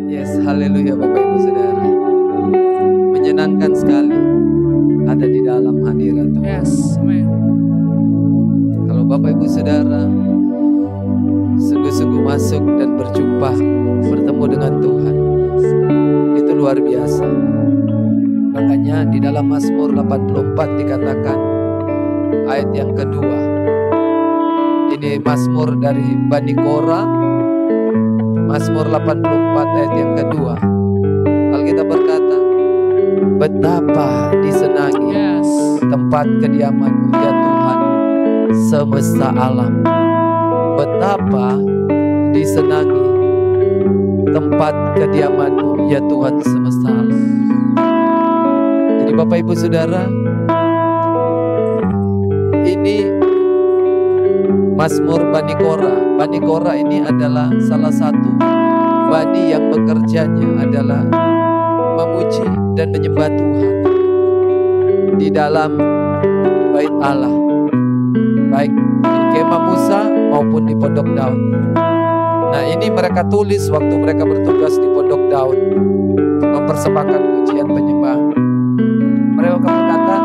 Yes, haleluya Bapak Ibu Saudara. Menyenangkan sekali ada di dalam hadirat Tuhan. Yes, amen. Kalau Bapak Ibu Saudara sungguh-sungguh masuk dan berjumpa, bertemu dengan Tuhan, itu luar biasa. Makanya di dalam Mazmur 84 dikatakan ayat yang kedua, ini Mazmur dari Bani Korah, Mazmur 84 ayat yang kedua, Alkitab berkata, betapa disenangi tempat kediaman-Mu ya Tuhan semesta alam. Betapa disenangi tempat kediaman-Mu ya Tuhan semesta alam. Jadi Bapak Ibu Saudara, ini Mazmur Bani Korah. Bani Korah ini adalah salah satu bani yang bekerjanya adalah memuji dan menyembah Tuhan di dalam bait Allah, baik di kemah Musa maupun di Pondok Daud. Nah, ini mereka tulis waktu mereka bertugas di Pondok Daud, mempersembahkan pujian penyembahan. Mereka berkata,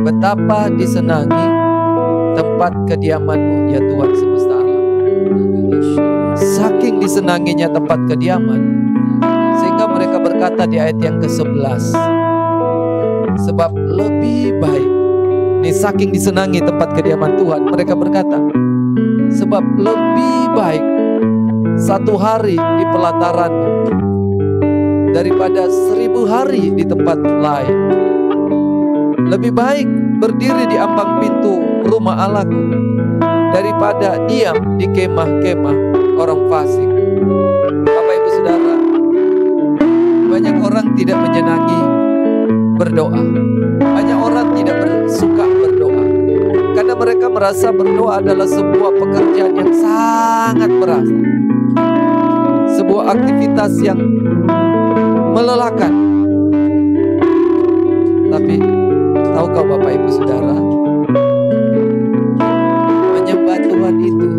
betapa disenangi tempat kediaman-Mu ya Tuhan semesta alam. Saking disenanginya tempat kediaman, sehingga mereka berkata di ayat yang ke-11, sebab lebih baik, nih saking disenangi tempat kediaman Tuhan, mereka berkata, sebab lebih baik satu hari di pelataran-Mu daripada 1000 hari di tempat lain. Lebih baik berdiri di ambang pintu rumah Allahku daripada diam di kemah-kemah orang fasik. Bapak Ibu Saudara, banyak orang tidak menyenangi berdoa. Banyak orang tidak suka berdoa karena mereka merasa berdoa adalah sebuah pekerjaan yang sangat berat, sebuah aktivitas yang melelahkan. Tapi tahukah Bapak Ibu Saudara, menyembah Tuhan itu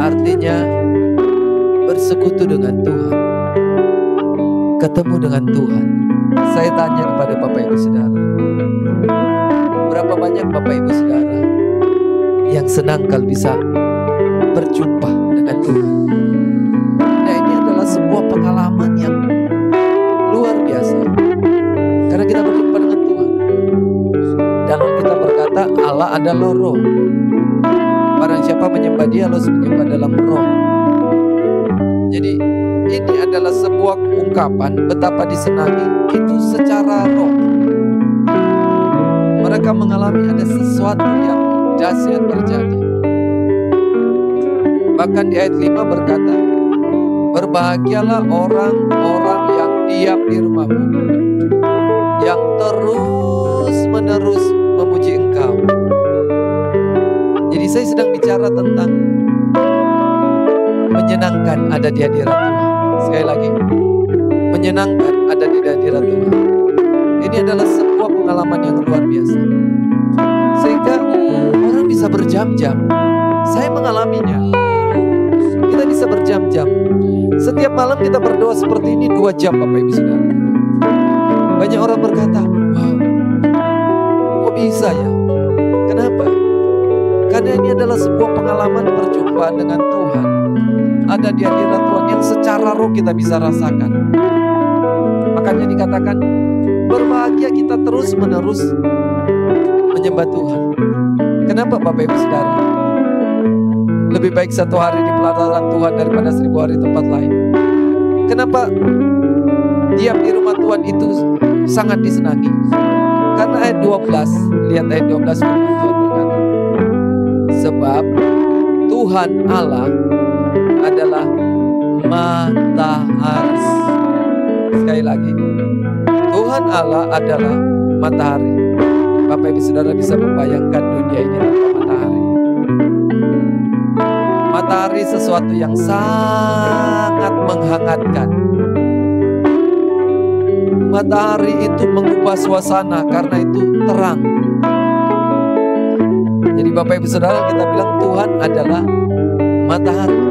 artinya bersekutu dengan Tuhan, ketemu dengan Tuhan. Saya tanya kepada Bapak Ibu Saudara, berapa banyak Bapak Ibu Saudara yang senang kalau bisa berjumpa dengan Tuhan? Nah, ini adalah sebuah pengalaman yang luar biasa karena kita berjumpa dengan Tuhan. Dan kita berkata Allah adalah roh. Barang siapa menyembah Dia harus menyembah dalam roh. Jadi ini adalah sebuah ungkapan betapa disenangi itu secara roh. Mereka mengalami ada sesuatu yang dahsyat terjadi. Bahkan di ayat 5 berkata, berbahagialah orang-orang yang diam di rumah-Mu, yang terus-menerus memuji Engkau. Jadi saya sedang bicara tentang menyenangkan ada di hadirat Tuhan. Sekali lagi, menyenangkan ada di hadirat Tuhan. Ini adalah sebuah pengalaman yang luar biasa, sehingga orang bisa berjam-jam. Saya mengalaminya. Kita bisa berjam-jam. Setiap malam kita berdoa seperti ini 2 jam Bapak Ibu Saudara. Banyak orang berkata, wow, kok bisa ya? Kenapa? Karena ini adalah sebuah pengalaman perjumpaan dengan Tuhan. Ada di hadirat Tuhan yang secara roh kita bisa rasakan. Makanya dikatakan, berbahagia kita terus-menerus menyembah Tuhan. Kenapa Bapak Ibu Saudara? Lebih baik 1 hari di pelataran Tuhan daripada 1000 hari tempat lain. Kenapa diam di rumah Tuhan itu sangat disenangi? Karena ayat 12, lihat ayat 12 firman Tuhan berkata, sebab Tuhan Allah adalah matahari. Sekali lagi, Tuhan Allah adalah matahari. Bapak Ibu Saudara bisa membayangkan dunia ini tanpa matahari. Matahari sesuatu yang sangat menghangatkan. Matahari itu mengubah suasana karena itu terang. Jadi Bapak Ibu Saudara, kita bilang Tuhan adalah matahari.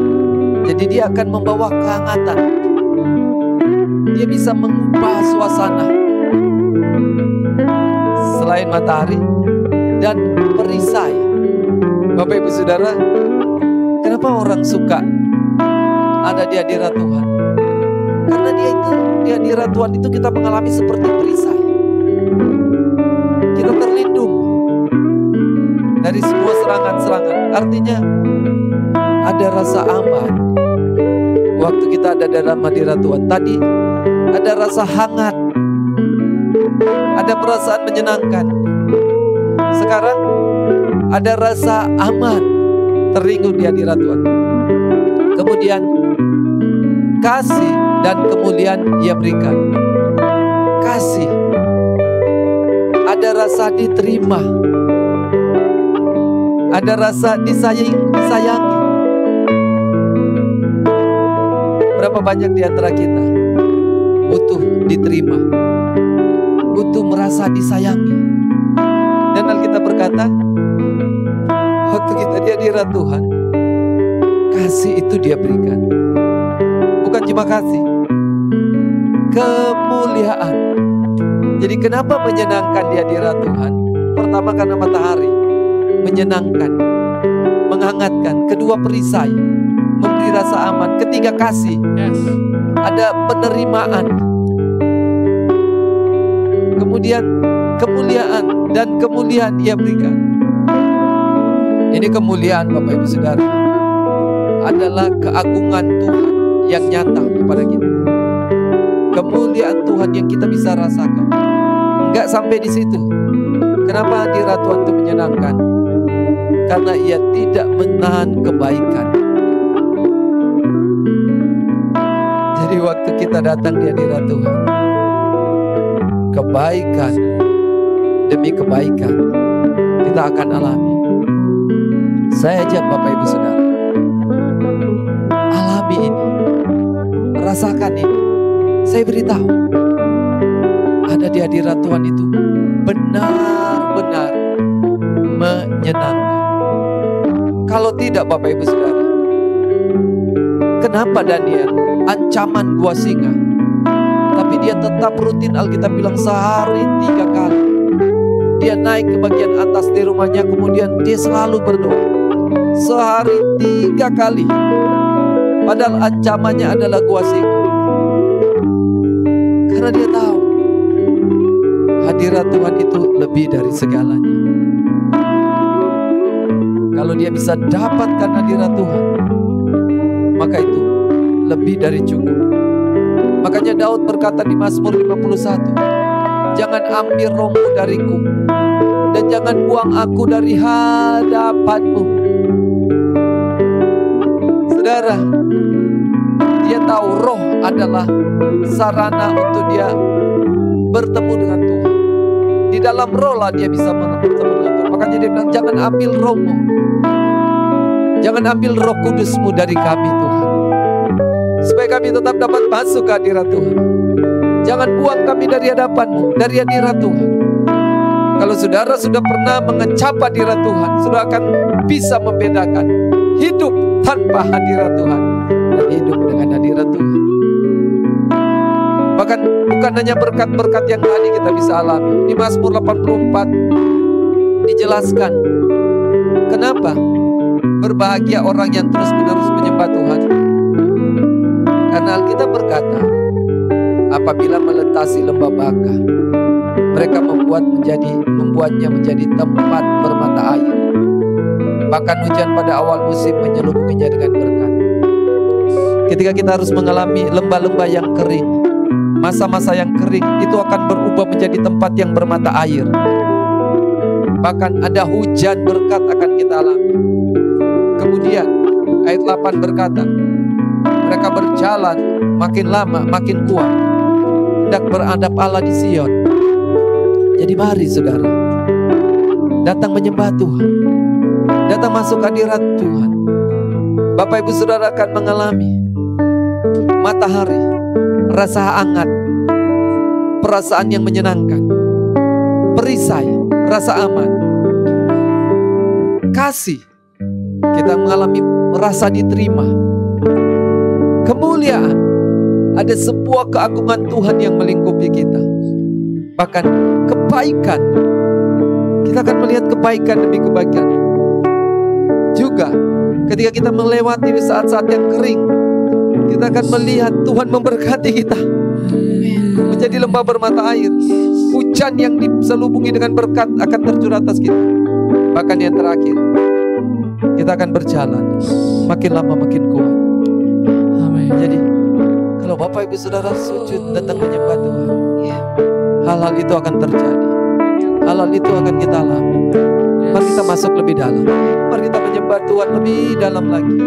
Jadi dia akan membawa kehangatan. Dia bisa mengubah suasana. Selain matahari dan perisai. Bapak Ibu Saudara, kenapa orang suka ada di hadirat Tuhan? Karena di hadirat Tuhan itu kita mengalami seperti perisai. Kita terlindung dari semua serangan-serangan. Artinya ada rasa aman waktu kita ada dalam hadirat Tuhan. Tadi ada rasa hangat, ada perasaan menyenangkan. Sekarang ada rasa aman, teringin di hadirat Tuhan. Kemudian kasih dan kemuliaan Ia berikan. Kasih, ada rasa diterima, ada rasa disayangi. Berapa banyak di antara kita butuh diterima, butuh merasa disayangi. Dan Alkitab berkata, waktu kita di hadirat Tuhan, kasih itu Dia berikan. Bukan cuma kasih, kemuliaan. Jadi kenapa menyenangkan di hadirat Tuhan? Pertama karena matahari menyenangkan, menghangatkan. Kedua perisai, memberi rasa aman. Ketiga kasih, ada penerimaan. Kemudian kemuliaan, dan kemuliaan Ia berikan. Ini kemuliaan Bapak Ibu Saudara adalah keagungan Tuhan yang nyata kepada kita. Kemuliaan Tuhan yang kita bisa rasakan. Enggak sampai di situ. Kenapa hadirat Tuhan itu menyenangkan? Karena Ia tidak menahan kebaikan. Jadi waktu kita datang di hadirat Tuhan, kebaikan demi kebaikan kita akan alami. Saya ajak Bapak Ibu Saudara, alami ini, rasakan ini. Saya beritahu, ada di hadirat Tuhan itu benar-benar menyenangkan. Kalau tidak Bapak Ibu Saudara, kenapa Daniel ancaman gua singa, tapi dia tetap rutin, Alkitab bilang sehari 3 kali. Dia naik ke bagian atas di rumahnya, kemudian dia selalu berdoa. Sehari 3 kali. Padahal ancamannya adalah gua singa. Karena dia tahu hadirat Tuhan itu lebih dari segalanya. Kalau dia bisa dapatkan hadirat Tuhan, maka itu lebih dari cukup. Makanya Daud berkata di Mazmur 51, jangan ambil rohmu dariku, dan jangan buang aku dari hadapanmu. Saudara, dia tahu roh adalah sarana untuk dia bertemu dengan Tuhan. Di dalam roh lah dia bisa bertemu dengan Tuhan. Makanya dia bilang, jangan ambil rohmu, jangan ambil Roh Kudusmu dari kami Tuhan, supaya kami tetap dapat masuk ke hadirat Tuhan. Jangan buang kami dari hadapanmu, dari hadirat Tuhan. Kalau saudara sudah pernah mengecap hadirat Tuhan, sudah akan bisa membedakan hidup tanpa hadirat Tuhan dan hidup dengan hadirat Tuhan. Bahkan bukan hanya berkat-berkat yang tadi kita bisa alami. Di Mazmur 84 dijelaskan kenapa berbahagia orang yang terus-menerus menyembah Tuhan. Karena Alkitab berkata, apabila melintasi lembah Baka, mereka membuatnya menjadi tempat bermata air. Bahkan hujan pada awal musim menyelubunginya dengan berkat. Ketika kita harus mengalami lembah-lembah yang kering, masa-masa yang kering itu akan berubah menjadi tempat yang bermata air. Bahkan ada hujan berkat akan kita alami. Kemudian ayat 8 berkata, mereka berjalan makin lama makin kuat, hendak beradab Allah di Sion. Jadi mari saudara, datang menyembah Tuhan, datang masuk hadirat Tuhan. Bapak Ibu Saudara akan mengalami matahari, rasa hangat, perasaan yang menyenangkan, perisai, rasa aman, kasih. Kita mengalami rasa diterima, kemuliaan, ada sebuah keagungan Tuhan yang melingkupi kita. Bahkan kebaikan, kita akan melihat kebaikan demi kebaikan. Juga ketika kita melewati saat-saat yang kering, kita akan melihat Tuhan memberkati kita menjadi lembah bermata air. Hujan yang diselubungi dengan berkat akan tercurah atas kita. Bahkan yang terakhir, kita akan berjalan makin lama makin kuat. Amin. Jadi kalau Bapak Ibu Saudara sujud datang menyembah Tuhan, hal-hal itu akan terjadi. Hal-hal itu akan kita alami. Mari kita masuk lebih dalam. Mari kita menyembah Tuhan lebih dalam lagi.